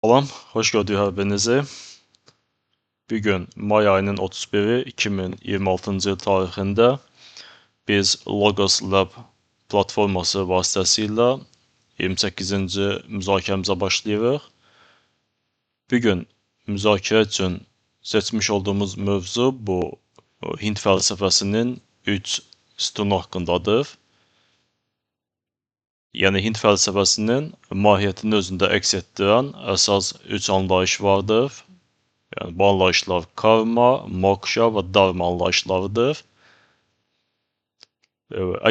Salam, xoş gördük hər-birinizi. Bugün may ayının 31-i 2026-cı il tarixində biz Logos Lab platforması vasitəsilə 28-ci müzakirəmizə başlayırıq. Bugün müzakirə üçün seçmiş olduğumuz mövzu bu Hind fəlsəfəsinin 3 sütunu haqqındadır. Yəni Hind fəlsəfəsinin mahiyyətini özündə əks etdirən əsas 3 anlayış vardır. Yəni bu anlayışlar karma, moksha və dharma anlayışlarıdır.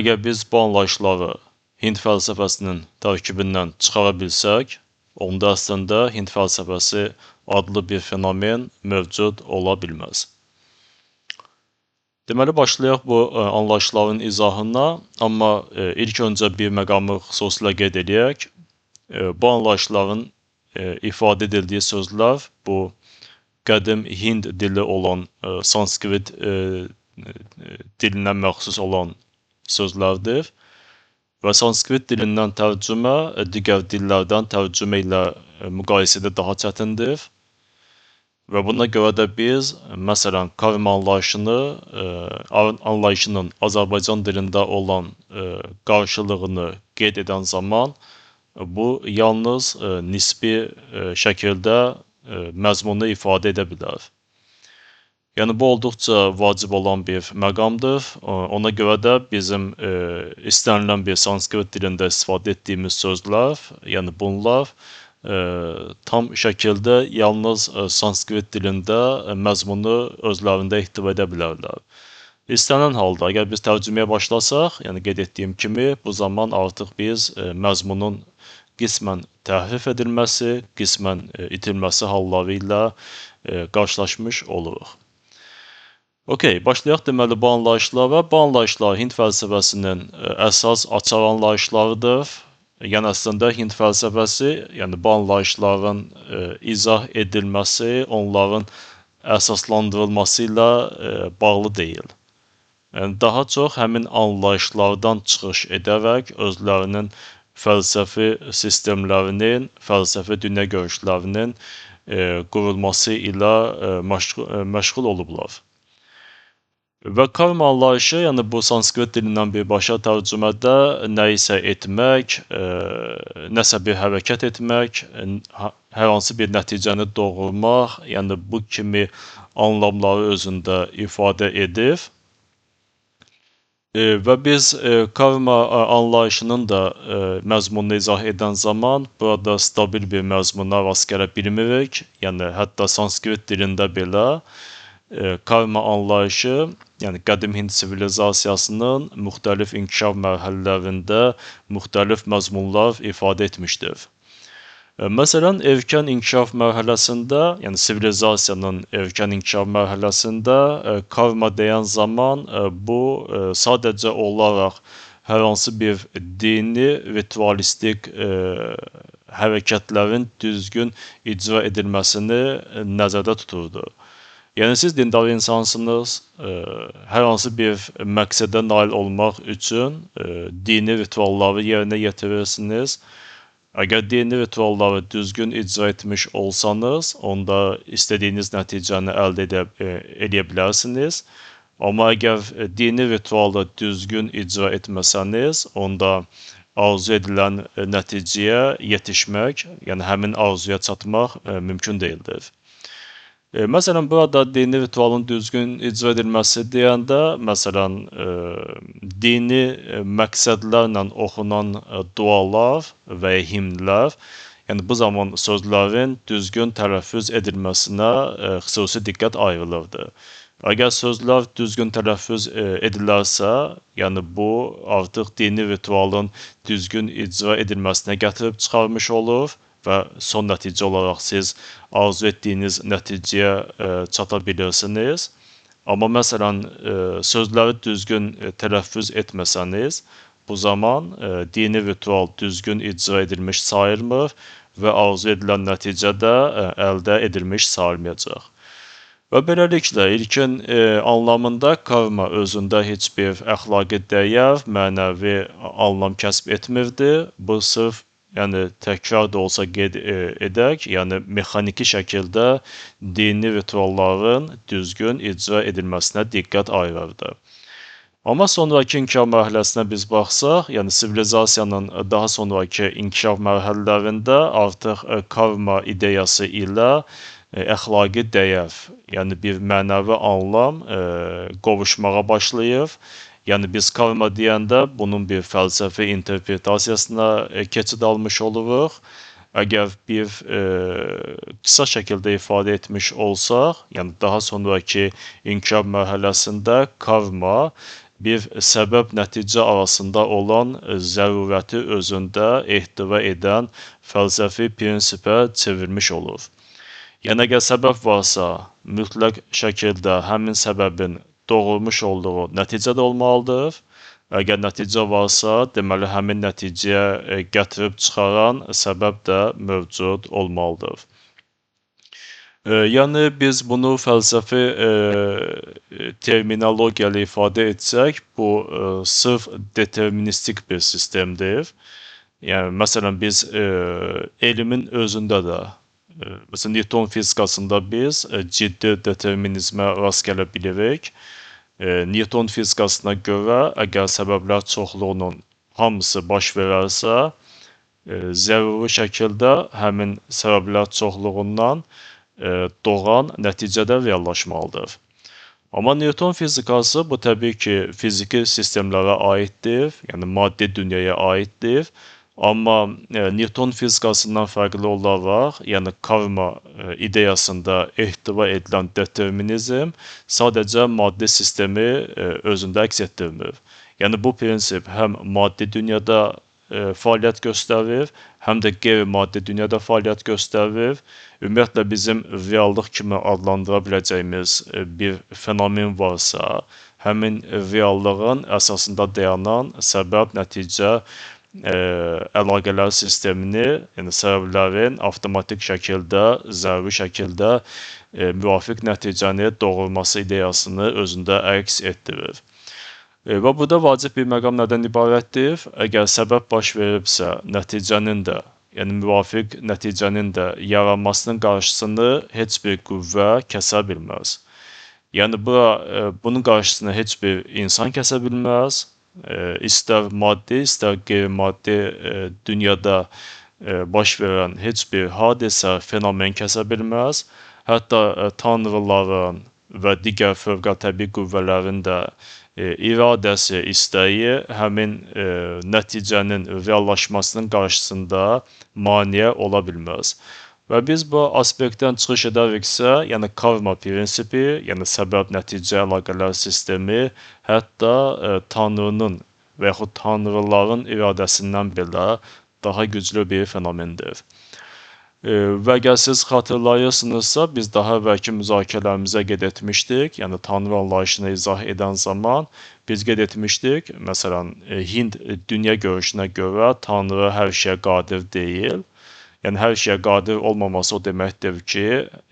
Əgər biz bu anlayışları Hind fəlsəfəsinin tərkibindən çıxara bilsək, onda əslində Hind fəlsəfəsi adlı bir fenomen mövcud ola bilməz. Deməli, başlayaq bu anlayışların izahına, amma ilk öncə bir məqamı xüsusilə qeyd edək. Bu anlayışların ifadə edildiyi sözlər bu qədim Hind dili olan sanskrit dilinə məxsus olan sözlərdir və sanskrit dilindən tərcümə digər dillərdən tərcümə ilə müqayisədə daha çətindir. Və buna görə də biz, məsələn, karma anlayışının Azərbaycan dilində olan qarşılığını qeyd edən zaman, bu yalnız nisbi şəkildə məzmunu ifadə edə bilər. Yəni, bu olduqca vacib olan bir məqamdır. Ona görə də bizim istənilən bir sanskrit dilində istifadə etdiyimiz sözlər, yəni bunlar, tam şəkildə yalnız sanskrit dilində məzmunu özlərində ehtiva edə bilərlər. İstənilən halda, əgər biz tərcüməyə başlasaq, yəni qeyd etdiyim kimi, bu zaman artıq biz məzmunun qismən təhrif edilməsi, qismən itilməsi halları ilə qarşılaşmış oluruq. Okey, başlayaq deməli bu anlayışlara. Bu anlayışlar Hind fəlsəfəsinin əsas açar anlayışlarıdır. Yəni əslində Hind fəlsəfəsi, yəni bu anlayışların izah edilməsi, onların əsaslandırılması ilə bağlı deyil. Yəni daha çox həmin anlayışlardan çıxış edərək özlərinin fəlsəfi sistemlərinin, fəlsəfi dünya görüşlərinin qurulması ilə məşğul olublar. Və karma anlayışı, yəni bu sanskrit dilindən birbaşa tərcümədə nə isə etmək, nəsə bir hərəkət etmək, hər hansı bir nəticəni doğurmaq, yəni bu kimi anlamları özündə ifadə edir. Və biz karma anlayışının da məzmununu izah edən zaman burada stabil bir məzmuna rast gələ bilmirik. Yəni hətta sanskrit dilində belə karma anlayışı, yəni qədim Hind sivilizasiyasının müxtəlif inkişaf mərhələlərində müxtəlif məzmunlar ifadə etmişdir. Məsələn, erkən inkişaf mərhələsində, yəni sivilizasiyanın erkən inkişaf mərhələsində karma deyən zaman bu sadəcə olaraq hər hansı bir dini, ritualistik hərəkətlərin düzgün icra edilməsini nəzərdə tuturdu. Yəni siz dindar insansınız, hər hansı bir məqsədə nail olmaq üçün dini ritualları yerinə yetirirsiniz. Əgər dini ritualları düzgün icra etmiş olsanız, onda istədiyiniz nəticəni əldə edə bilərsiniz. Amma əgər dini ritualı düzgün icra etməsəniz, onda arzu edilən nəticəyə yetişmək, yəni həmin arzuya çatmaq mümkün deyildir. Məsələn, burada dini ritualın düzgün icra edilməsi deyəndə, məsələn, dini məqsədlərlə oxunan dualar və ya himnlər, yəni bu zaman sözlərin düzgün tələffüz edilməsinə xüsusi diqqət ayrılırdı. Əgər sözlər düzgün tələffüz edilərsə, yəni bu artıq dini ritualın düzgün icra edilməsinə gətirib çıxarmış olur və son nəticə olaraq siz arzu etdiyiniz nəticəyə çata bilirsiniz. Amma məsələn, sözləri düzgün tələffüz etməsəniz, bu zaman dini ritual düzgün icra edilmiş sayılmır və arzu edilən nəticə də əldə edilmiş sayılmayacaq. Və beləliklə, ilkin anlamında karma özündə heç bir əxlaqi dəyər, mənəvi anlam kəsb etmirdi. Bu sırf yəni təkrar da olsa qeyd edək, yəni mexaniki şəkildə dini ritualların düzgün icra edilməsinə diqqət ayırırdı. Amma sonraki inkişaf mərhələsinə biz baxsaq, yəni sivilizasiyanın daha sonraki inkişaf mərhələlərində artıq karma ideyası ilə əxlaqi dəyər, yəni bir mənəvi anlam qovuşmağa başlayır. Yəni biz karma deyəndə bunun bir fəlsəfi interpretasiyasına keçid almış oluruq. Əgər bir qısa şəkildə ifadə etmiş olsaq, yəni daha sonraki inkişaf mərhələsində karma bir səbəb-nəticə arasında olan zərurəti özündə ehtiva edən fəlsəfi prinsipə çevrilmiş olur. Yəni əgər səbəb varsa, mütləq şəkildə həmin səbəbin doğurmuş olduğu nəticə də olmalıdır. Əgər nəticə varsa, deməli həmin nəticəyə gətirib çıxaran səbəb də mövcud olmalıdır. Yəni biz bunu fəlsəfi terminologiya ilə ifadə etsək, bu sırf deterministik bir sistemdir. Yəni məsələn biz elmin özündə də mesela Newton fizikasında biz ciddi determinizmə rast gələ bilirik. Newton fizikasına görə əgər səbəblər çoxluğunun hamısı baş verərsə, zəruri şəkildə həmin səbəblər çoxluğundan doğan nəticədə reallaşmalıdır. Amma Newton fizikası bu təbii ki, fiziki sistemlərə aiddir, yəni maddi dünyaya aiddir. Amma Newton fizikasından fərqli olaraq, yəni karma ideyasında ehtiva edilən determinizm sadəcə maddi sistemi özündə əks etdirmir. Yəni bu prinsip həm maddi dünyada fəaliyyət göstərir, həm də qeyri-maddi dünyada fəaliyyət göstərir. Ümumiyyətlə bizim reallıq kimi adlandıra biləcəyimiz bir fenomen varsa, həmin reallığın əsasında dayanan səbəb-nəticə əlaqələr sistemini, yəni səbəblərin avtomatik şəkildə, zəruri şəkildə müvafiq nəticəni doğurması ideyasını özündə əks etdirir. Və burada vacib bir məqam nədən ibarətdir? Əgər səbəb baş veribsə, nəticənin də, yəni müvafiq nəticənin də yaranmasının qarşısını heç bir qüvvə kəsə bilməz. Yəni bunun qarşısını heç bir insan kəsə bilməz. İstər maddi, istər qeyri-maddi dünyada baş verən heç bir hadisə, fenomen kəsə bilməz. Hətta tanrıların və digər fövqəltəbii qüvvələrin də iradəsi, istəyi həmin nəticənin reallaşmasının qarşısında maneə ola bilməz. Və biz bu aspektdən çıxış edəriksə, yəni karma prinsipi, yəni səbəb-nəticə əlaqələr sistemi hətta Tanrının və yaxud tanrıların iradəsindən belə daha güclü bir fenomendir. Və əgər siz xatırlayırsınızsa, biz daha əvvəlki müzakirələrimizə qeyd etmişdik, yəni Tanrı anlayışını izah edən zaman biz qeyd etmişdik, məsələn, Hind dünya görüşünə görə Tanrı hər şeyə qadir deyil. Yəni hər şeyə qadir olmaması o deməkdir ki,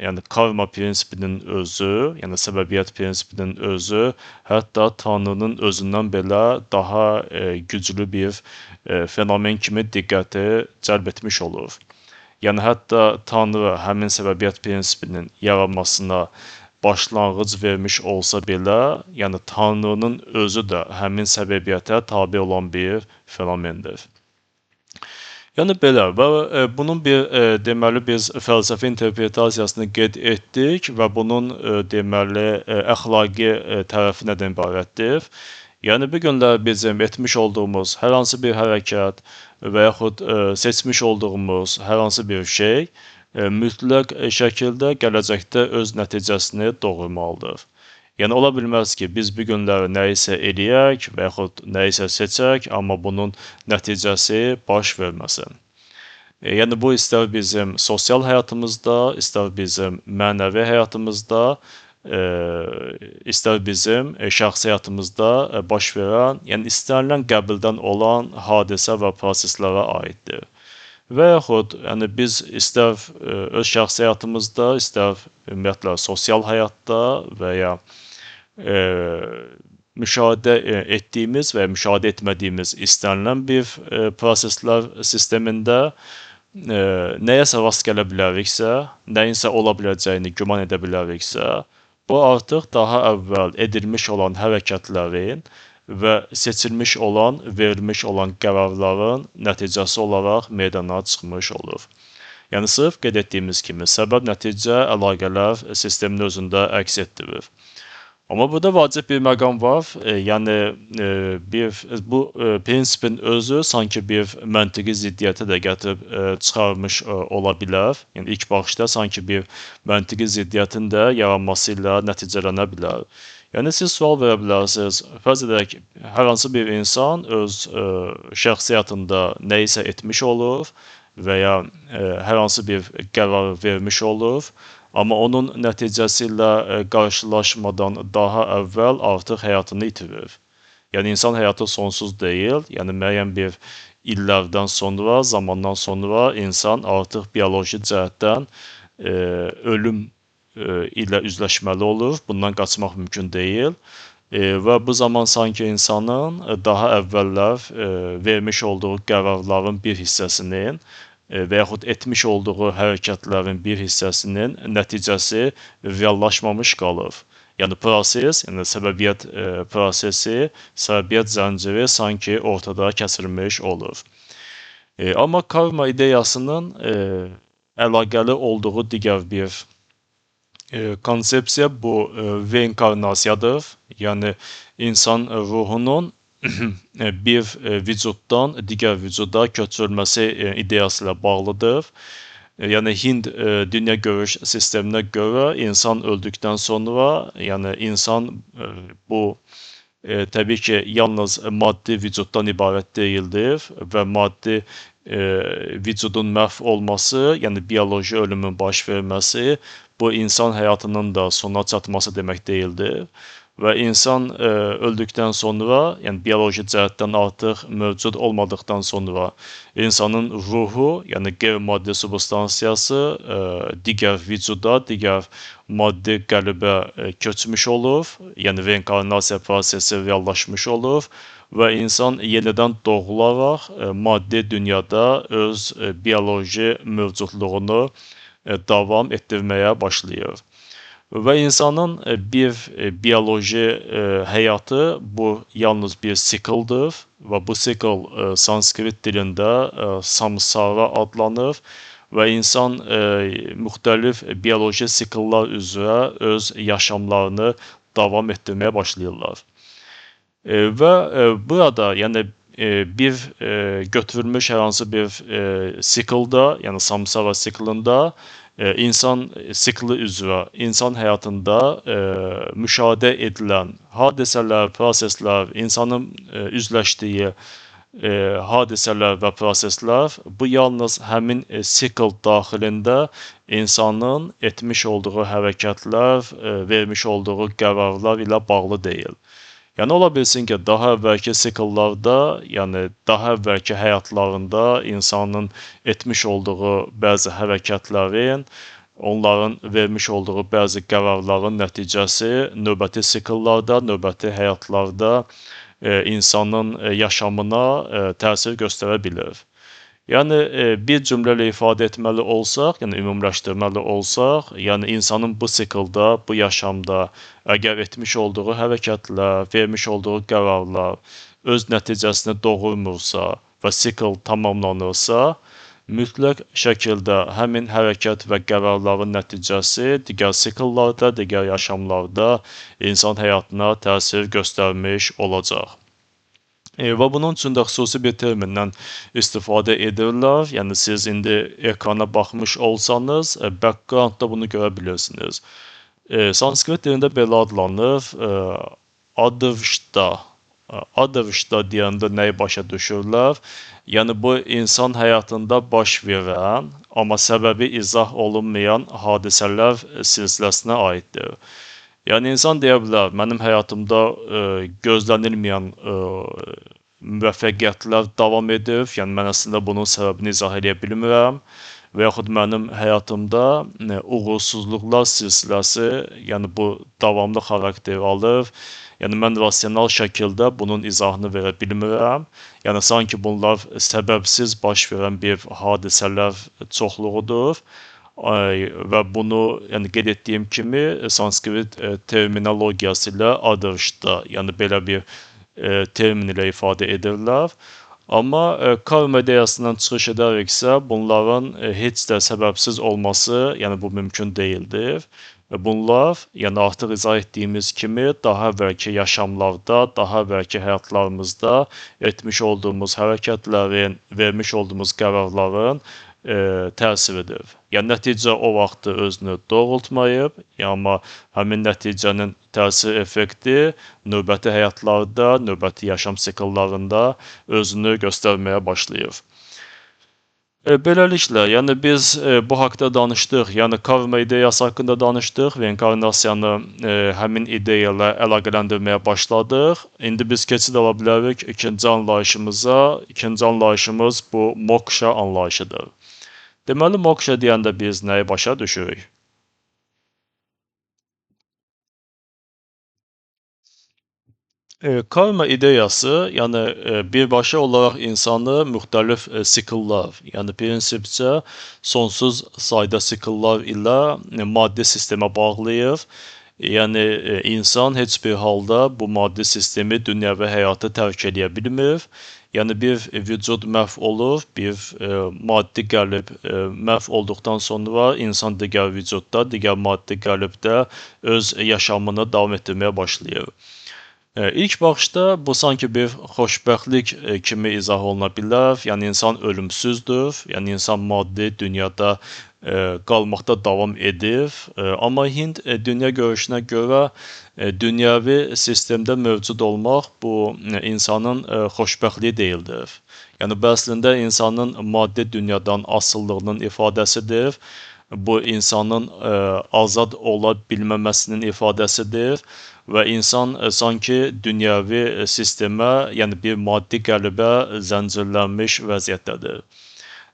yəni karma prinsipinin özü, yəni səbəbiyyət prinsipinin özü hətta Tanrının özündən belə daha güclü bir fenomen kimi diqqəti cəlb etmiş olur. Yəni hətta Tanrı həmin səbəbiyyət prinsipinin yaranmasına başlanğıc vermiş olsa belə, yəni Tanrının özü də həmin səbəbiyyətə tabe olan bir fenomendir. Yəni belə və bunun deməli biz fəlsəfi interpretasiyasını qeyd etdik və bunun deməli əxlaqi tərəfi nədən ibarətdir? Yəni bu günlər bizim etmiş olduğumuz hər hansı bir hərəkət və yaxud seçmiş olduğumuz hər hansı bir şey mütləq şəkildə gələcəkdə öz nəticəsini doğurmalıdır. Yəni ola bilməz ki, biz bu günləri nəyisə eləyək və yaxud nəyisə seçək, amma bunun nəticəsi baş verməsin. Yəni bu istər bizim sosial həyatımızda, istər bizim mənəvi həyatımızda, istər bizim şəxsi həyatımızda baş verən, yəni istənilən qəbildən olan hadisə və proseslərə aiddir. Və yaxud yəni biz istər öz şəxsi həyatımızda, istər ümumiyyətlə sosial həyatda və ya müşahidə etdiyimiz və müşahidə etmədiyimiz istənilən bir proseslər sistemində nəyəsə rast gələ biləriksə, nəyinsə ola biləcəyini güman edə biləriksə, bu artıq daha əvvəl edilmiş olan hərəkətlərin və seçilmiş olan, verilmiş olan qərarların nəticəsi olaraq meydana çıxmış olur. Yəni, sırf qeyd etdiyimiz kimi, səbəb-nəticə əlaqələr sistemin özündə əks etdirir. Amma burada vacib bir məqam var, yəni bu prinsipin özü sanki bir məntiqi ziddiyyəti də gətirib çıxarmış ola bilər. Yəni, ilk baxışda sanki bir məntiqi ziddiyyətin də yaranması ilə nəticələnə bilər. Yəni, siz sual verə bilərsiniz, fərz edək, hər hansı bir insan öz şəxsi həyatında nə isə etmiş olur və ya hər hansı bir qərar vermiş olur, amma onun nəticəsi ilə qarşılaşmadan daha əvvəl artıq həyatını itirir. Yəni, insan həyatı sonsuz deyil, yəni müəyyən bir illərdən sonra, zamandan sonra insan artıq bioloji cəhətdən ölüm ilə üzləşməli olur, bundan qaçmaq mümkün deyil və bu zaman sanki insanın daha əvvəllər vermiş olduğu qərarların bir hissəsinin və yaxud etmiş olduğu hərəkətlərin bir hissəsinin nəticəsi reallaşmamış qalır. Yəni, proses, yəni səbəbiyyət prosesi, səbəbiyyət zənciri sanki ortada kəsilmiş olur. Amma karma ideyasının əlaqəli olduğu digər bir konsepsiya bu reinkarnasiyadır. Yəni, insan ruhunun bir vücuddan digər vücuda köçürülməsi ideyası ilə bağlıdır. Yəni, Hind dünya görüş sisteminə görə insan öldükdən sonra, yəni insan bu təbii ki, yalnız maddi vücuddan ibarət deyildir və maddi vücudun məhv olması, yəni bioloji ölümün baş verməsi, bu insan həyatının da sona çatması demək deyildir. Və insan öldükdən sonra, yəni bioloji cəhətdən artıq mövcud olmadıqdan sonra insanın ruhu, yəni qeyri-maddi substansiyası digər vücuda, digər maddi qəlibə köçmüş olur, yəni reinkarnasiya prosesi reallaşmış olur və insan yenidən doğularaq maddi dünyada öz bioloji mövcudluğunu davam etdirməyə başlayır. Və insanın bir bioloji həyatı bu yalnız bir sikldır və bu sikl sanskrit dilində samsara adlanır və insan müxtəlif bioloji sikllar üzrə öz yaşamlarını davam etdirməyə başlayırlar. Və burada, yəni bir götürülmüş hər hansı bir siklda, yəni samsara siklında insan sikli üzrə, insan həyatında müşahidə edilən hadisələr, proseslər, insanın üzləşdiyi hadisələr və proseslər bu yalnız həmin sikl daxilində insanın etmiş olduğu hərəkətlər, vermiş olduğu qərarlar ilə bağlı deyil. Yəni, ola bilsin ki, daha əvvəlki sikllarda, yəni daha əvvəlki həyatlarında insanın etmiş olduğu bəzi hərəkətlərin, onların vermiş olduğu bəzi qərarların nəticəsi növbəti sikllarda, növbəti həyatlarda insanın yaşamına təsir göstərə bilir. Yəni, bir cümlə ilə ifadə etməli olsaq, yəni ümumiləşdirməli olsaq, yəni insanın bu siklda, bu yaşamda əgər etmiş olduğu hərəkətlər, vermiş olduğu qərarlar öz nəticəsini doğurmursa və sikl tamamlanırsa, mütləq şəkildə həmin hərəkət və qərarların nəticəsi digər sikllarda, digər yaşamlarda insan həyatına təsir göstərmiş olacaq. Və bunun üçün də xüsusi bir termindən istifadə edirlər. Yəni, siz indi ekrana baxmış olsanız, backgroundda bunu görə bilirsiniz. Sanskrit dilində belə adlanır, adavishta. Adavishta deyəndə nəyi başa düşürlər? Yəni, bu insan həyatında baş verən, amma səbəbi izah olunmayan hadisələr silsiləsinə aiddir. Yəni, insan deyə bilər, mənim həyatımda gözlənilməyən müvəffəqiyyətlər davam edir. Yəni, mən əslində bunun səbəbini izah edə bilmirəm. və yaxud mənim həyatımda uğursuzluqlar silsiləsi, yəni bu davamlı xarakter alır. Yəni mən rasional şəkildə bunun izahını verə bilmirəm. Yəni sanki bunlar səbəbsiz baş verən bir hadisələr çoxluğudur. Və bunu yəni qeyd etdiyim kimi sanskrit terminologiyası ilə adırışda, yəni belə bir termin ilə ifadə edirlər. Amma karma ideyasından çıxış edərəksə, bunların heç də səbəbsiz olması, yəni bu mümkün deyildir. Bunlar, yəni artıq izah etdiyimiz kimi, daha əvvəlki yaşamlarda, daha əvvəlki həyatlarımızda etmiş olduğumuz hərəkətlərin, vermiş olduğumuz qərarların təsiridir. Yəni nəticə o vaxtı özünü doğrultmayıb, amma həmin nəticənin təsir effekti növbəti həyatlarda, növbəti yaşam sikllarında özünü göstərməyə başlayır. Beləliklə, yəni biz bu haqda danışdıq, yəni karma ideyası haqqında danışdıq, reinkarnasiyanı həmin ideya ilə əlaqələndirməyə başladıq. İndi biz keçid ala bilərik ikinci anlayışımıza. İkinci anlayışımız bu moksha anlayışıdır. Deməli, moksha deyəndə biz nəyi başa düşürük? Karma ideyası, yəni birbaşa olaraq insanı müxtəlif sikllar, yəni prinsipcə sonsuz sayda sikllar ilə maddi sistemə bağlayır. Yəni insan heç bir halda bu maddi sistemi, dünyəvi həyatı tərk edə bilmir. Yəni bir vücud məhv olur, bir maddi qəlb məhv olduqdan sonra insan digər vücudda, digər maddi qəlbdə öz yaşamını davam etdirməyə başlayır. İlk baxışda bu sanki bir xoşbəxtlik kimi izah oluna bilər. Yəni insan ölümsüzdür, yəni insan maddi dünyada qalmaqda davam edir. Amma Hind dünya görüşünə görə dünyəvi sistemdə mövcud olmaq bu insanın xoşbəxtliyi deyildir. Yəni bu əslində insanın maddi dünyadan asıllığının ifadəsidir. Bu insanın azad ola bilməməsinin ifadəsidir. Və insan sanki dünyəvi sistemə, yəni bir maddi qəlbə zəncirlənmiş vəziyyətdədir.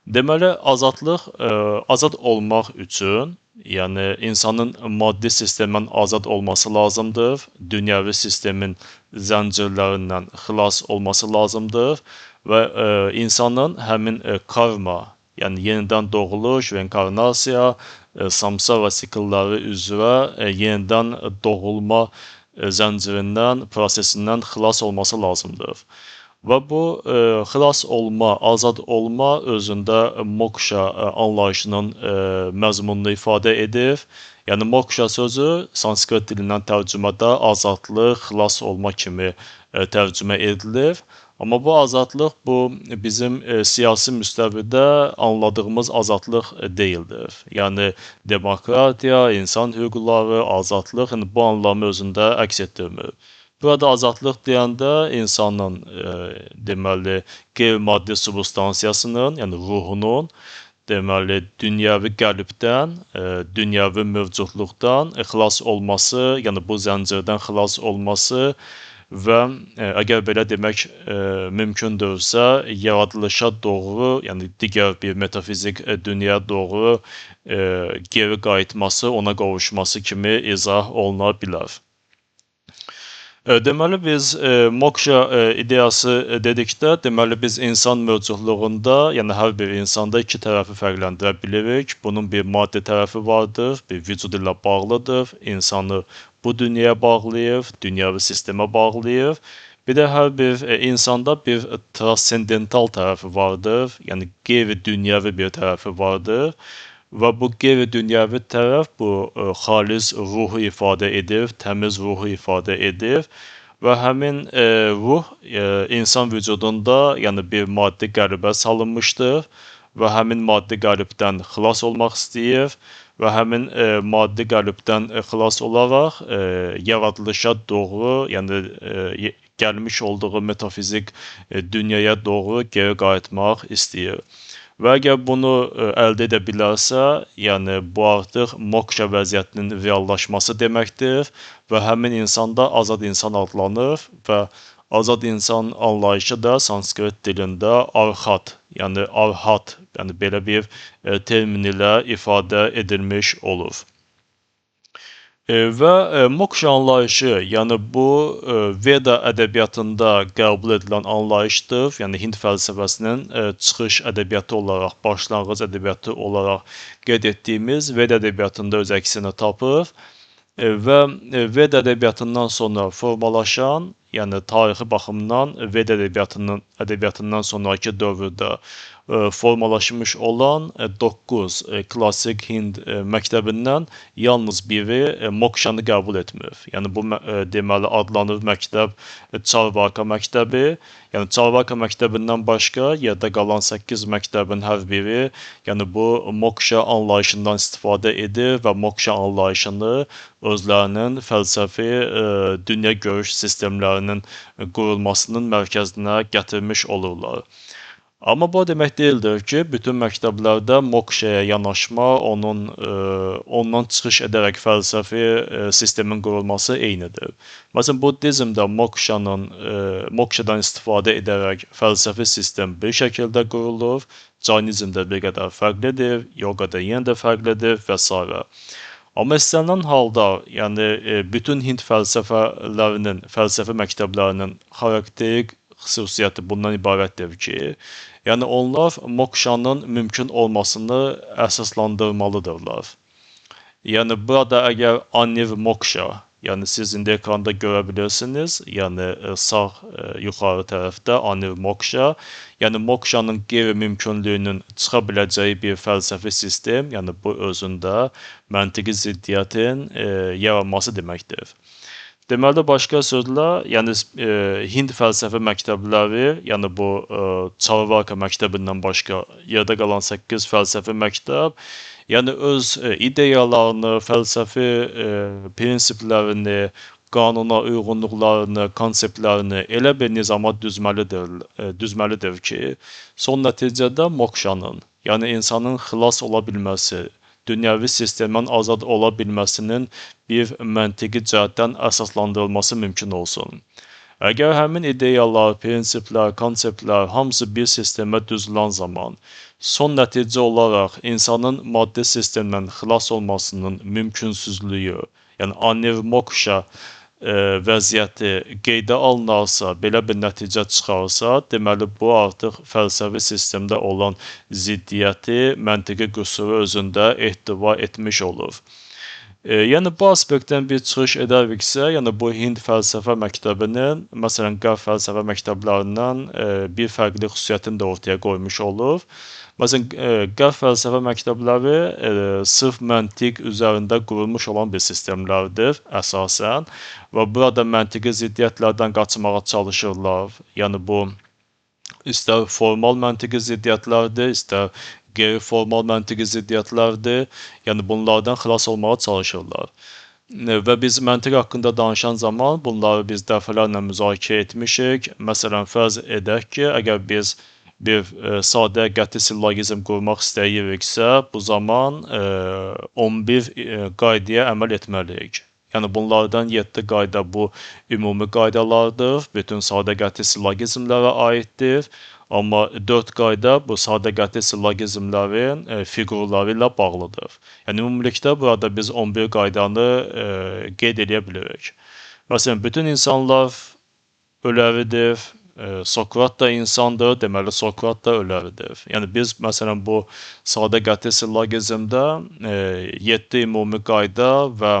Deməli, azad olmaq üçün, yəni insanın maddi sistemdən azad olması lazımdır, dünyəvi sistemin zəncirlərindən xilas olması lazımdır və insanın həmin karma, yəni yenidən doğuluş, reinkarnasiya, samsara siklları üzrə yenidən doğulma zəncirindən, prosesindən xilas olması lazımdır. Və bu xilas olma, azad olma özündə moksha anlayışının məzmununu ifadə edir. Yəni moksha sözü sanskrit dilindən tərcümədə azadlıq, xilas olma kimi tərcümə edilir. Amma bu azadlıq bu bizim siyasi müstəvidə anladığımız azadlıq deyildir. Yəni demokratiya, insan hüquqları, azadlıq bu anlamı özündə əks etdirmir. Burada azadlıq deyəndə insanın deməli qeyri-maddi substansiyasının, yəni ruhunun deməli dünyəvi qəlbdən, dünyəvi mövcudluqdan xilas olması, yəni bu zəncirdən xilas olması və əgər belə demək mümkündürsə, yaradılışa doğru, yəni digər bir metafizik dünyaya doğru geri qayıtması, ona qovuşması kimi izah oluna bilər. Deməli, biz moksha ideyası dedikdə, deməli biz insan mövcudluğunda, yəni hər bir insanda iki tərəfi fərqləndirə bilirik. Bunun bir maddi tərəfi vardır, bir vücud ilə bağlıdır, insanı bu dünyaya bağlayır, dünyəvi sistemə bağlayır. Bir də hər bir insanda bir transcendental tərəfi vardır, yəni qeyri-dünyəvi bir tərəfi vardır. Və bu qeyri-dünyəvi tərəf bu xalis ruhu ifadə edir, təmiz ruhu ifadə edir. Və həmin ruh insan vücudunda, yəni bir maddi qəlbə salınmışdır və həmin maddi qəlbdən xilas olmaq istəyir. Və həmin maddi qəlbdən xilas olaraq yaradılışa doğru, yəni gəlmiş olduğu metafizik dünyaya doğru geri qayıtmaq istəyir. Və əgər bunu əldə edə bilərsə, yəni bu artıq moksha vəziyyətinin reallaşması deməkdir və həmin insanda azad insan adlanır və Azad insan anlayışı da sanskrit dilində arhat, yəni arhat, yəni belə bir termin ilə ifadə edilmiş olur. Və moksha anlayışı, yəni bu Veda ədəbiyyatında qəbul edilən anlayışdır. Yəni Hind fəlsəfəsinin çıxış ədəbiyyatı olaraq, başlanğıc ədəbiyyatı olaraq qeyd etdiyimiz Veda ədəbiyyatında öz əksini tapır. Və Veda ədəbiyyatından sonra formalaşan, yəni tarixi baxımdan Veda ədəbiyyatından sonraki dövrdə formalaşmış olan 9 klassik Hind məktəbindən yalnız biri Mokshanı qəbul etmir. Yəni bu deməli adlanır məktəb Charvaka məktəbi. Yəni Charvaka məktəbindən başqa yerdə qalan 8 məktəbin hər biri, yəni bu Moksha anlayışından istifadə edir və Moksha anlayışını özlərinin fəlsəfi dünya görüş sistemlərinin qurulmasının mərkəzinə gətirmiş olurlar. Amma bu demək deyildir ki, bütün məktəblərdə mokşaya yanaşma, ondan çıxış edərək fəlsəfi sistemin qurulması eynidir. Məsələn, Buddizmdə mokşadan istifadə edərək fəlsəfi sistem bir şəkildə qurulur, Jainizmdə bir qədər fərqlidir, yoqada yenə də fərqlidir və s. Amma istənilən halda, yəni bütün Hind fəlsəfi məktəblərinin xarakterik xüsusiyyəti bundan ibarətdir ki, yəni onlar mokshanın mümkün olmasını əsaslandırmalıdırlar. Yəni burada əgər aniv moksha, yəni siz indi ekranda görə bilirsiniz, yəni sağ yuxarı tərəfdə aniv moksha, yəni mokshanın qeyri-mümkünlüyünün çıxa biləcəyi bir fəlsəfi sistem, yəni bu özündə məntiqi ziddiyyətin yaranması deməkdir. Deməli, başqa sözlə, yəni Hind fəlsəfi məktəbləri, yəni bu Charvaka məktəbindən başqa yerdə qalan 8 fəlsəfi məktəb, yəni öz ideyalarını, fəlsəfi prinsiplərini, qanuna uyğunluqlarını, konseptlərini elə bir nizama düzməlidir ki, son nəticədə mokshanın, yəni insanın xilas ola bilməsi, dünyəvi sistemdən azad ola bilməsinin bir məntiqi cəhətdən əsaslandırılması mümkün olsun. Əgər həmin ideyalar, prinsiplər, konseptlər hamısı bir sistemə düzülan zaman, son nəticə olaraq insanın maddi sistemdən xilas olmasının mümkünsüzlüyü, yəni anir-moksha vəziyyəti qeydə alınarsa, belə bir nəticə çıxarsa, deməli bu artıq fəlsəfi sistemdə olan ziddiyyəti, məntiqi qüsuru özündə ehtiva etmiş olur. Yəni bu aspektdən bir çıxış edəriksə, yəni bu Hind fəlsəfə məktəbinin, məsələn, qərb fəlsəfə məktəblərindən bir fərqli xüsusiyyətini də ortaya qoymuş olur. Məsələn, qərb fəlsəfə məktəbləri sırf məntiq üzərində qurulmuş olan bir sistemlərdir əsasən və burada məntiqi ziddiyyətlərdən qaçmağa çalışırlar. Yəni bu istər formal məntiqi ziddiyyətlərdir, istər qeyri-formal məntiqi ziddiyyətlərdir. Yəni bunlardan xilas olmağa çalışırlar. Və biz məntiq haqqında danışan zaman bunları biz dəfələrlə müzakirə etmişik. Məsələn, fərz edək ki, əgər biz bir sadə qəti sillogizm qurmaq istəyiriksə, bu zaman 11 qaydaya əməl etməliyik. Yəni bunlardan 7 qayda bu ümumi qaydalardır, bütün sadə qəti sillogizmlərə aiddir. Amma 4 qayda bu sadə qəti sillogizmlərin fiqurları ilə bağlıdır. Yəni ümumilikdə burada biz 11 qaydanı qeyd edə bilirik. Məsələn, bütün insanlar öləridir, Sokrat da insandır, deməli Sokrat da öləridir. Yəni biz məsələn bu sadə qəti sillogizmdə 7 ümumi qayda və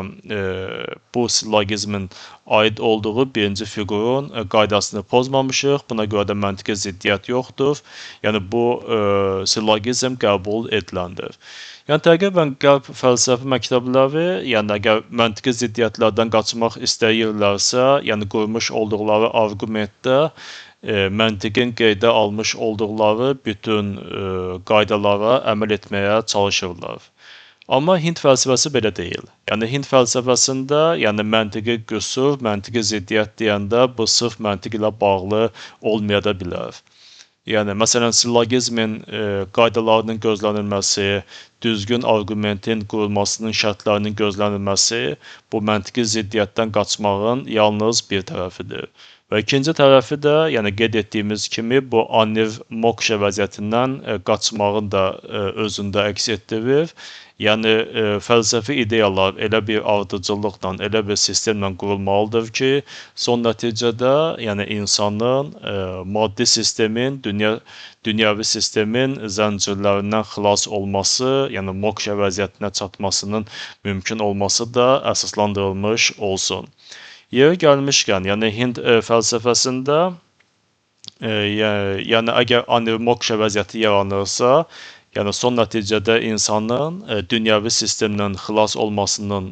bu sillogizmin aid olduğu birinci fiqurun qaydasını pozmamışıq. Buna görə də məntiqi ziddiyyət yoxdur. Yəni bu sillogizm qəbul ediləndir. Yəni təqribən qərb fəlsəfi məktəbləri, yəni əgər məntiqi ziddiyyətlərdən qaçmaq istəyirlərsə, yəni qurmuş olduqları arqumentdə məntiqin qeydə almış olduqları bütün qaydalara əməl etməyə çalışırlar. Amma Hind fəlsəfəsi belə deyil. Yəni Hind fəlsəfəsində, yəni məntiqi qüsur, məntiqi ziddiyyət deyəndə bu sırf məntiq ilə bağlı olmaya da bilər. Yəni, məsələn, sillogizmin qaydalarının gözlənilməsi, düzgün arqumentin qurulmasının şərtlərinin gözlənilməsi bu məntiqi ziddiyyətdən qaçmağın yalnız bir tərəfidir. Və ikinci tərəfi də, yəni qeyd etdiyimiz kimi bu anniv moksha vəziyyətindən qaçmağın da özündə əks etdirir. Yəni fəlsəfi ideyalar elə bir ardıcıllıqla, elə bir sistemlə qurulmalıdır ki, son nəticədə yəni insanın maddi sistemin, dünyəvi sistemin zəncirlərindən xilas olması, yəni moksha vəziyyətinə çatmasının mümkün olması da əsaslandırılmış olsun. Yeri gəlmişkən, yəni Hind fəlsəfəsində yəni əgər animoksha vəziyyəti yaranırsa, yəni son nəticədə insanın dünyəvi sistemdən xilas olmasının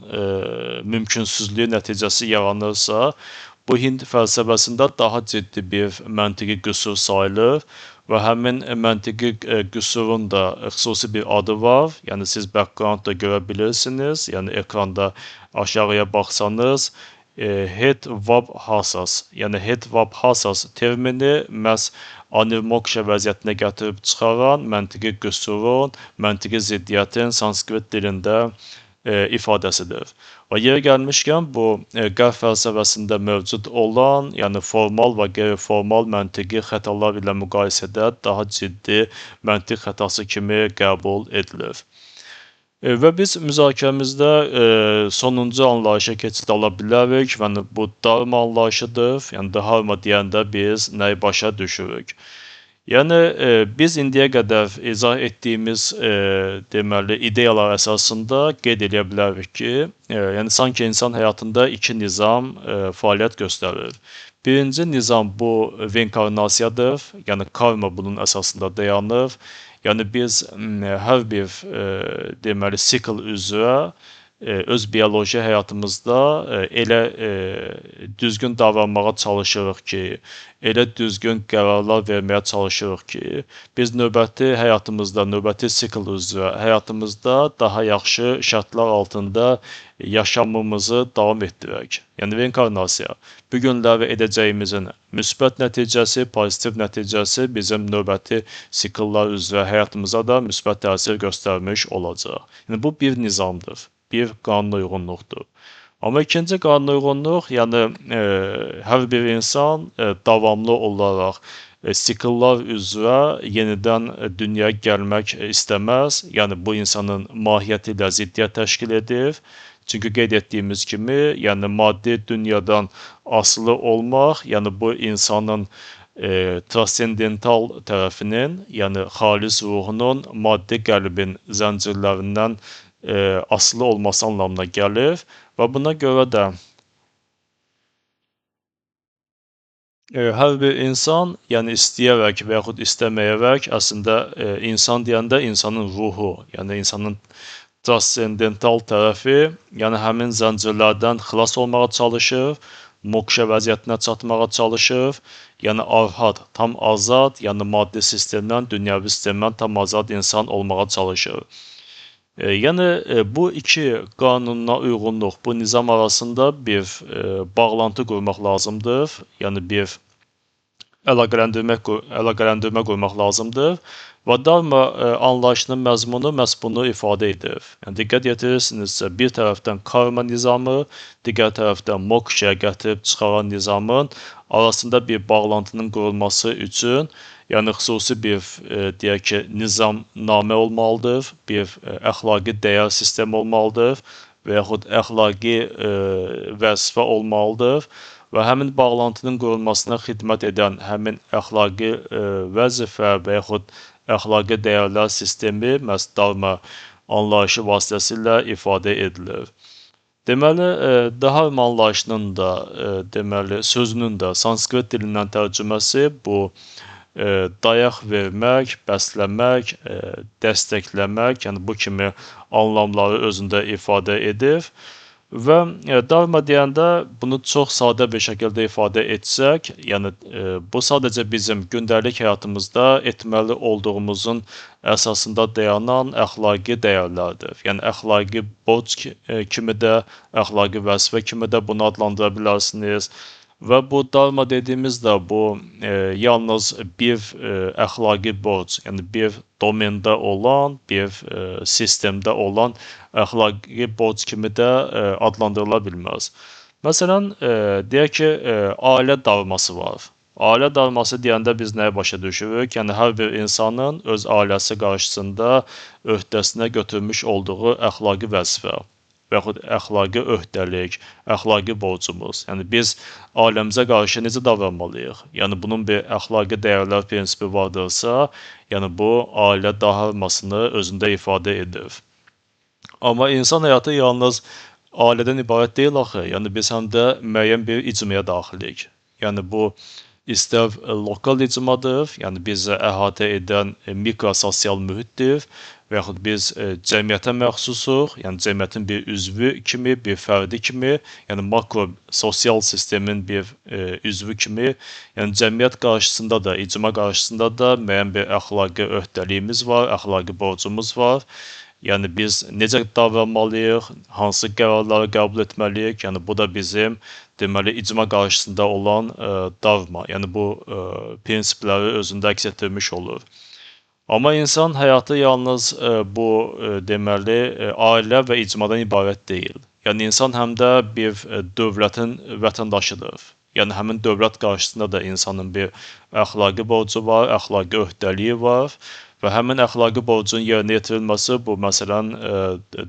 mümkünsüzlüyü nəticəsi yaranırsa, bu Hind fəlsəfəsində daha ciddi bir məntiqi qüsur sayılır və həmin məntiqi qüsurun da xüsusi bir adı var. Yəni siz backgroundda görə bilirsiniz, yəni ekranda aşağıya baxsanız, Hedvabhasas, yəni Hedvabhasas termini məhz animoksha vəziyyətinə gətirib çıxaran məntiqi qüsurun, məntiqi ziddiyyətin sanskrit dilində ifadəsidir. Və yeri gəlmişkən bu qərb fəlsəfəsində mövcud olan, yəni formal və qeyri-formal məntiqi xətalar ilə müqayisədə daha ciddi məntiq xətası kimi qəbul edilir. Və biz müzakirəmizdə sonuncu anlayışa keçid ala bilərik və bu dharma anlayışıdır. Yəni dharma deyəndə biz nəyi başa düşürük? Yəni biz indiyə qədər izah etdiyimiz deməli ideyalar əsasında qeyd edə bilərik ki, yəni sanki insan həyatında iki nizam fəaliyyət göstərir. Birinci nizam bu reinkarnasiyadır, yəni karma bunun əsasında dayanır. Yəni biz hər bir deməli sikl üzrə öz bioloji həyatımızda elə düzgün davranmağa çalışırıq ki, elə düzgün qərarlar verməyə çalışırıq ki, biz növbəti həyatımızda, növbəti sikl üzrə həyatımızda daha yaxşı şərtlər altında yaşamımızı davam etdirək. Yəni reinkarnasiya. Bu günləri edəcəyimizin müsbət nəticəsi, pozitiv nəticəsi bizim növbəti sikllar üzrə həyatımıza da müsbət təsir göstərmiş olacaq. Yəni bu bir nizamdır, bir qanuna uyğunluqdur. Amma ikinci qanuna uyğunluq, yəni hər bir insan davamlı olaraq sikllar üzrə yenidən dünyaya gəlmək istəməz. Yəni bu insanın mahiyyəti ilə ziddiyyət təşkil edir. Çünki qeyd etdiyimiz kimi, yəni maddi dünyadan asılı olmaq, yəni bu insanın transcendental tərəfinin, yəni xalis ruhunun maddi qəlbin zəncirlərindən asılı olması anlamına gəlir və buna görə də hər bir insan, yəni istəyərək və yaxud istəməyərək əslində insan deyəndə insanın ruhu, yəni insanın transcendental tərəfi, yəni həmin zəncirlərdən xilas olmağa çalışır, moksha vəziyyətinə çatmağa çalışır, yəni arhat, tam azad, yəni maddi sistemdən, dünyəvi sistemdən tam azad insan olmağa çalışır. Yəni bu iki qanuna uyğunluq, bu nizam arasında bir bağlantı qurmaq lazımdır, yəni bir əlaqələndirmə qurmaq lazımdır. Və dharma anlayışının məzmunu məhz bunu ifadə edir. Yəni diqqət yetirirsinizsə, bir tərəfdən karma nizamı, digər tərəfdən mokshaya gətirib çıxaran nizamın arasında bir bağlantının qurulması üçün, yəni xüsusi bir deyək ki, nizamnamə olmalıdır, bir əxlaqi dəyər sistemi olmalıdır və yaxud əxlaqi vəzifə olmalıdır və həmin bağlantının qurulmasına xidmət edən həmin əxlaqi vəzifə və yaxud əxlaqi dəyərlər sistemi məhz dharma anlayışı vasitəsilə ifadə edilir. Deməli, dharma anlayışının da, deməli, sözünün də sanskrit dilindən tərcüməsi bu dayaq vermək, bəsləmək, dəstəkləmək, yəni bu kimi anlamları özündə ifadə edir. Və dharma deyəndə bunu çox sadə bir şəkildə ifadə etsək, yəni bu sadəcə bizim gündəlik həyatımızda etməli olduğumuzun əsasında dayanan əxlaqi dəyərlərdir. Yəni əxlaqi borc kimi də, əxlaqi vəzifə kimi də bunu adlandıra bilərsiniz Və bu darma dediyimiz də bu yalnız bir əxlaqi borc, yəni bir domendə olan, bir sistemdə olan əxlaqi borc kimi də adlandırıla bilməz. Məsələn, deyək ki, ailə darması var. Ailə darması deyəndə biz nəyə başa düşürük? Yəni, hər bir insanın öz ailəsi qarşısında öhdəsinə götürmüş olduğu əxlaqi vəzifə və yaxud əxlaqi öhdəlik, əxlaqi borcumuz. Yəni, biz ailəmizə qarşı necə davranmalıyıq? Yəni, bunun bir əxlaqi dəyərlər prinsipi vardırsa, yəni bu ailə darmasını özündə ifadə edir. Amma insan həyatı yalnız ailədən ibarət deyil axı. Yəni, biz həm də müəyyən bir icmaya daxilik. Yəni, bu istər lokal icmadır, yəni bizi əhatə edən mikrososial mühitdir və yaxud biz cəmiyyətə məxsusuq, yəni cəmiyyətin bir üzvü kimi, bir fərdi kimi, yəni makro sosial sistemin bir üzvü kimi, yəni cəmiyyət qarşısında da, icma qarşısında da müəyyən bir əxlaqi öhdəliyimiz var, əxlaqi borcumuz var. Yəni biz necə davranmalıyıq, hansı qərarları qəbul etməliyik, yəni bu da bizim deməli icma qarşısında olan darma, yəni bu prinsipləri özündə əks etdirmiş olur. Amma insan həyatı yalnız bu deməli ailə və icmadan ibarət deyil. Yəni insan həm də bir dövlətin vətəndaşıdır. Yəni həmin dövlət qarşısında da insanın bir əxlaqi borcu var, əxlaqi öhdəliyi var. Və həmin əxlaqi borcun yerinə yetirilməsi bu, məsələn,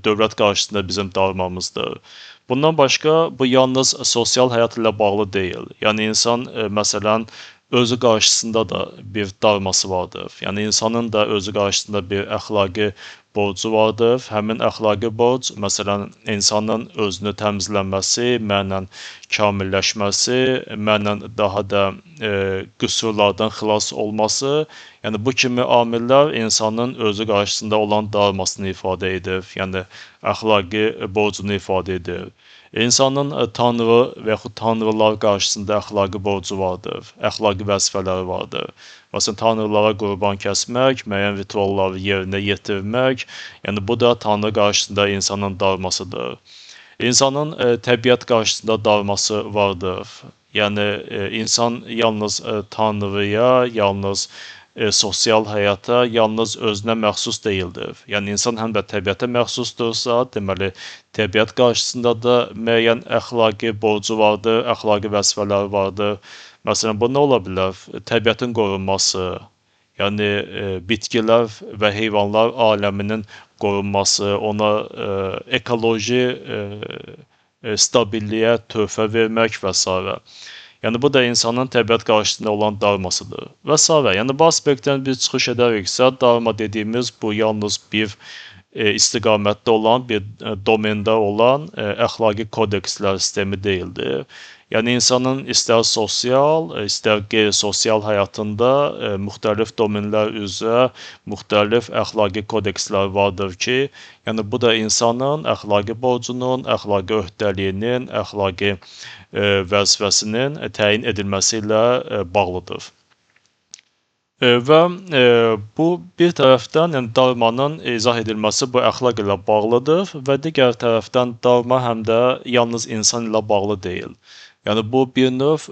dövlət qarşısında bizim darmamızdır. Bundan başqa, bu yalnız sosial həyat ilə bağlı deyil. Yəni, insan, məsələn, özü qarşısında da bir darması vardır. Yəni, insanın da özü qarşısında bir əxlaqi borcu vardır. Həmin əxlaqi borc, məsələn, insanın özünü təmizlənməsi, mənən kamilləşməsi, mənən daha da qüsurlardan xilas olması, yəni bu kimi amillər insanın özü qarşısında olan darmasını ifadə edir, yəni əxlaqi borcunu ifadə edir. İnsanın tanrı və yaxud tanrılar qarşısında əxlaqi borcu vardır, əxlaqi vəzifələri vardır. Məsələn, tanrılara qurban kəsmək, müəyyən ritualları yerinə yetirmək, yəni bu da tanrı qarşısında insanın darmasıdır. İnsanın təbiət qarşısında darması vardır. Yəni, insan yalnız tanrıya, yalnız sosial həyata, yalnız özünə məxsus deyildir. Yəni, insan həm də təbiətə məxsusdursa, deməli, təbiət qarşısında da müəyyən əxlaqi borcu vardır, əxlaqi vəzifələri vardır. Məsələn, bu nə ola bilər? Təbiətin qorunması, yəni bitkilər və heyvanlar aləminin qorunması, ona ekoloji stabilliyə töhfə vermək və s. Yəni, bu da insanın təbiət qarşısında olan darmasıdır və s. Yəni, bu aspektdən biz çıxış edəriksə, darma dediyimiz bu yalnız bir istiqamətdə olan, bir domendə olan əxlaqi kodekslər sistemi deyildir. Yəni, insanın istər sosial, istər qeyri-sosial həyatında müxtəlif domenlər üzrə müxtəlif əxlaqi kodekslər vardır ki, yəni bu da insanın əxlaqi borcunun, əxlaqi öhdəliyinin, əxlaqi vəzifəsinin təyin edilməsi ilə bağlıdır. Və bu bir tərəfdən, yəni darmanın izah edilməsi bu əxlaq ilə bağlıdır və digər tərəfdən darma həm də yalnız insan ilə bağlı deyil. Yəni bu bir növ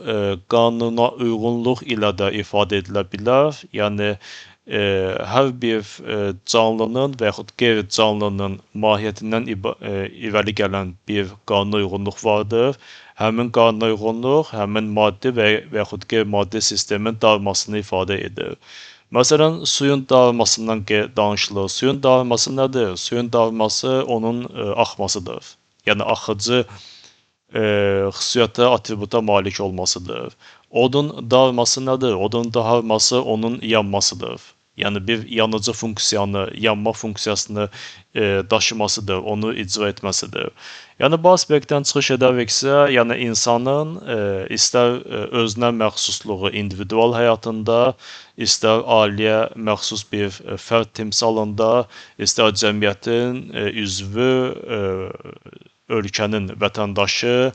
qanuna uyğunluq ilə də ifadə edilə bilər. Yəni hər bir canlının və yaxud qeyri-canlının mahiyyətindən irəli gələn bir qanuna uyğunluq vardır. Həmin qanuna uyğunluq, həmin maddi və yaxud qeyri-maddi sistemin darmasını ifadə edir. Məsələn, suyun darmasından danışılır. Suyun darması nədir? Suyun darması onun axmasıdır. Yəni axıcı xüsusiyyətə, atributa malik olmasıdır. Odun darması nədir? Odun darması onun yanmasıdır. Yəni bir yanıcı funksiyanı, yanma funksiyasını daşımasıdır, onu icra etməsidir. Yəni bu aspektdən çıxış edəriksə, yəni insanın istər özünə məxsusluğu individual həyatında, istər ailəyə məxsus bir fərd timsalında, istər cəmiyyətin üzvü, ölkənin vətəndaşı,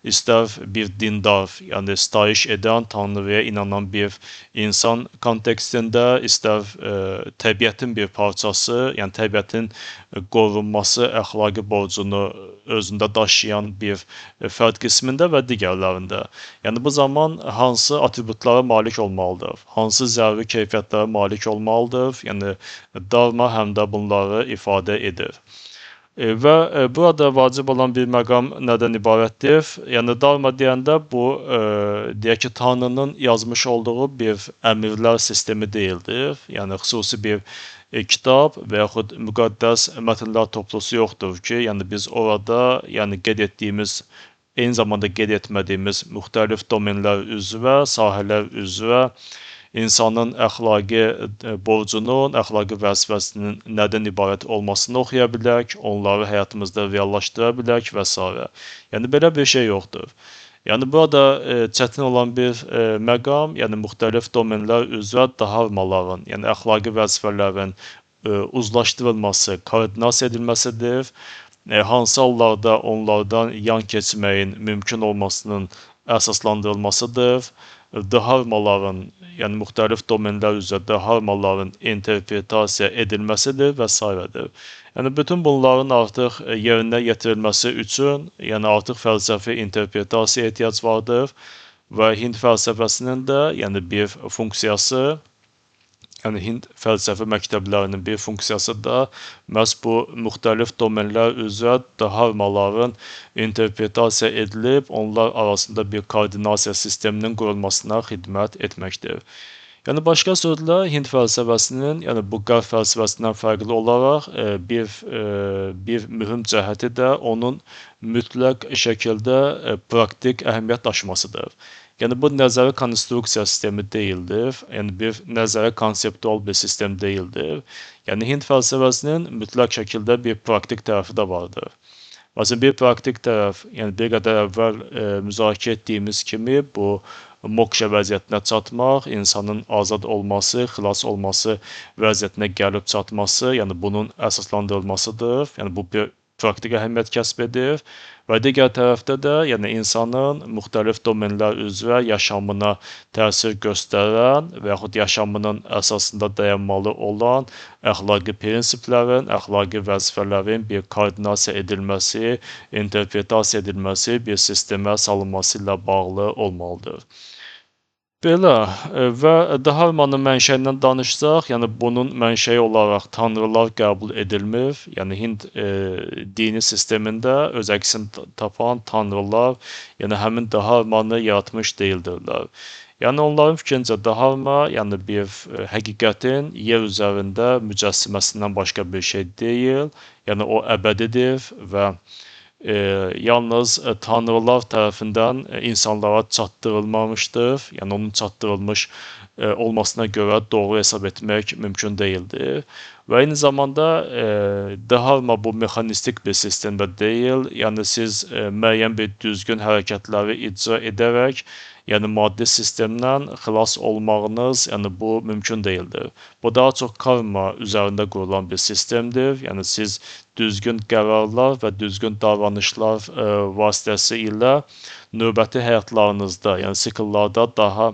istər bir dindar, yəni sitayiş edən, Tanrıya inanan bir insan kontekstində, istər təbiətin bir parçası, yəni təbiətin qorunması əxlaqi borcunu özündə daşıyan bir fərd qismində və digərlərində. Yəni bu zaman hansı atributlara malik olmalıdır, hansı zəruri keyfiyyətlərə malik olmalıdır, yəni darma həm də bunları ifadə edir. Və burada vacib olan bir məqam nədən ibarətdir? Yəni darma deyəndə bu, deyək ki, Tanrının yazmış olduğu bir əmrlər sistemi deyildir. Yəni xüsusi bir kitab və yaxud müqəddəs mətnlər toplusu yoxdur ki, yəni biz orada yəni qeyd etdiyimiz, eyni zamanda qeyd etmədiyimiz müxtəlif domenlər üzrə, sahələr üzrə insanın əxlaqi borcunun, əxlaqi vəzifəsinin nədən ibarət olmasını oxuya bilək, onları həyatımızda reallaşdıra bilək və s. Yəni belə bir şey yoxdur. Yəni burada çətin olan bir məqam, yəni müxtəlif domenlər üzrə dağılmaların, yəni əxlaqi vəzifələrin uzlaşdırılması, koordinasiya edilməsidir. Hansı hallarda onlardan yan keçməyin mümkün olmasının əsaslandırılmasıdır. Dağılmaların, yəni müxtəlif domenlər üzrə dağılmaların interpretasiya edilməsidir və s. Yəni bütün bunların artıq yerinə yetirilməsi üçün, yəni artıq fəlsəfi interpretasiya ehtiyac vardır və Hind fəlsəfəsinin də yəni bir funksiyası, yəni Hind fəlsəfi məktəblərinin bir funksiyası da məhz bu müxtəlif domenlər üzrə dağılmaların interpretasiya edilib, onlar arasında bir koordinasiya sisteminin qurulmasına xidmət etməkdir. Yəni başqa sözlə Hind fəlsəfəsinin, yəni bu qərb fəlsəfəsindən fərqli olaraq bir mühüm cəhəti də onun mütləq şəkildə praktik əhəmiyyət daşımasıdır. Yəni bu nəzəri konstruksiya sistemi deyildir, yəni bir nəzəri konseptual bir sistem deyildir. Yəni Hind fəlsəfəsinin mütləq şəkildə bir praktik tərəfi də vardır. Məsələn, bir praktik tərəf, yəni bir qədər əvvəl müzakirə etdiyimiz kimi bu moksha vəziyyətinə çatmaq, insanın azad olması, xilas olması vəziyyətinə gəlib çatması, yəni bunun əsaslandırılmasıdır. Yəni bu bir praktik əhəmiyyət kəsb edir və digər tərəfdə də yəni insanın müxtəlif domenlər üzrə yaşamına təsir göstərən və yaxud yaşamının əsasında dayanmalı olan əxlaqi prinsiplərin, əxlaqi vəzifələrin bir koordinasiya edilməsi, interpretasiya edilməsi, bir sistemə salınması ilə bağlı olmalıdır. Belə və dağılmanın mənşəyindən danışsaq, yəni bunun mənşəyi olaraq tanrılar qəbul edilmir. Yəni Hind dini sistemində öz əksini tapan tanrılar, yəni həmin dağılmanı yaratmış deyildirlər. Yəni onların fikrincə dağılma, yəni bir həqiqətin yer üzərində mücəssiməsindən başqa bir şey deyil. Yəni o əbədidir və yalnız tanrılar tərəfindən insanlara çatdırılmamışdır. Yəni onun çatdırılmış olmasına görə doğru hesab etmək mümkün deyildir. Və eyni zamanda dağılma bu mexanistik bir sistemdə deyil. Yəni siz müəyyən bir düzgün hərəkətləri icra edərək, yəni maddi sistemdən xilas olmağınız, yəni bu mümkün deyildir. Bu daha çox karma üzərində qurulan bir sistemdir. Yəni siz düzgün qərarlar və düzgün davranışlar vasitəsilə növbəti həyatlarınızda, yəni sikllarda daha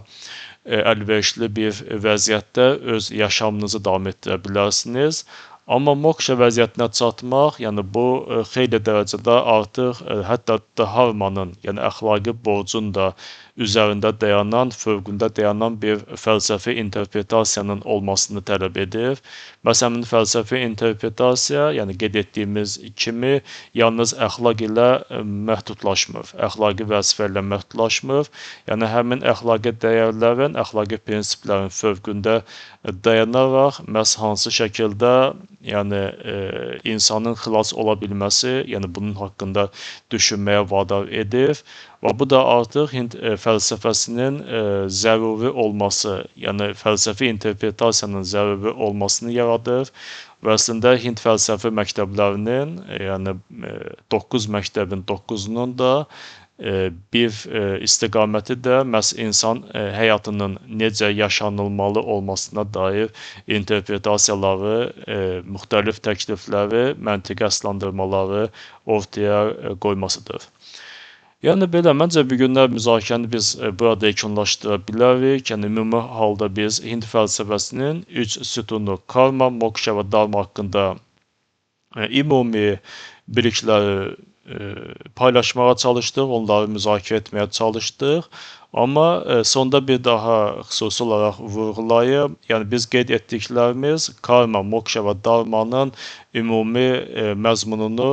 əlverişli bir vəziyyətdə öz yaşamınızı davam etdirə bilərsiniz. Amma moksha vəziyyətinə çatmaq, yəni bu xeyli dərəcədə artıq hətta dharmanın, yəni əxlaqi borcun da üzərində dayanan, fövqündə dayanan bir fəlsəfi interpretasiyanın olmasını tələb edir. Məsələn, fəlsəfi interpretasiya, yəni qeyd etdiyimiz kimi, yalnız əxlaq ilə məhdudlaşmır, əxlaqi vəzifə ilə məhdudlaşmır. Yəni həmin əxlaqi dəyərlərin, əxlaqi prinsiplərin fövqündə dayanaraq məhz hansı şəkildə yəni insanın xilas ola bilməsi, yəni bunun haqqında düşünməyə vadar edir. Və bu da artıq Hind fəlsəfəsinin zəruri olması, yəni fəlsəfi interpretasiyanın zəruri olmasını yaradır. Və əslində Hind fəlsəfi məktəblərinin, yəni 9 məktəbin 9-unun da bir istiqaməti də məhz insan həyatının necə yaşanılmalı olmasına dair interpretasiyaları, müxtəlif təklifləri, məntiqi əsaslandırmaları ortaya qoymasıdır. Yəni belə, məncə bu günlər müzakirəni biz burada yekunlaşdıra bilərik. Yəni ümumi halda biz Hind fəlsəfəsinin 3 sütunu karma, moksha və dharma haqqında ümumi bilikləri paylaşmağa çalışdıq, onları müzakirə etməyə çalışdıq. Amma sonda bir daha xüsusi olaraq vurğulayım. Yəni biz qeyd etdiklərimiz karma, moksha və dharmanın ümumi məzmununu,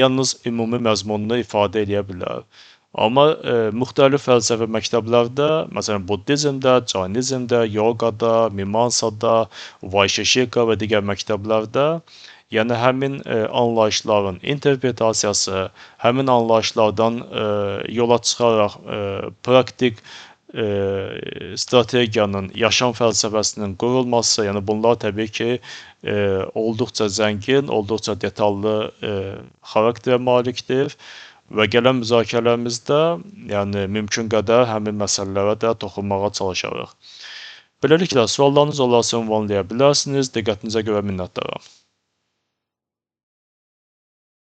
yalnız ümumi məzmununu ifadə edə bilər. Amma müxtəlif fəlsəfi məktəblərdə, məsələn Buddizmdə, Jainizmdə, yoqada, Mimansada, Vaişeşika və digər məktəblərdə yəni həmin anlayışların interpretasiyası, həmin anlayışlardan yola çıxaraq praktik strategiyanın, yaşam fəlsəfəsinin qurulması, yəni bunlar təbii ki, olduqca zəngin, olduqca detallı xarakterə malikdir və gələn müzakirələrimizdə yəni mümkün qədər həmin məsələlərə də toxunmağa çalışarıq. Beləliklə, suallarınız olarsa ünvanlaya bilərsiniz. Diqqətinizə görə minnətdaram.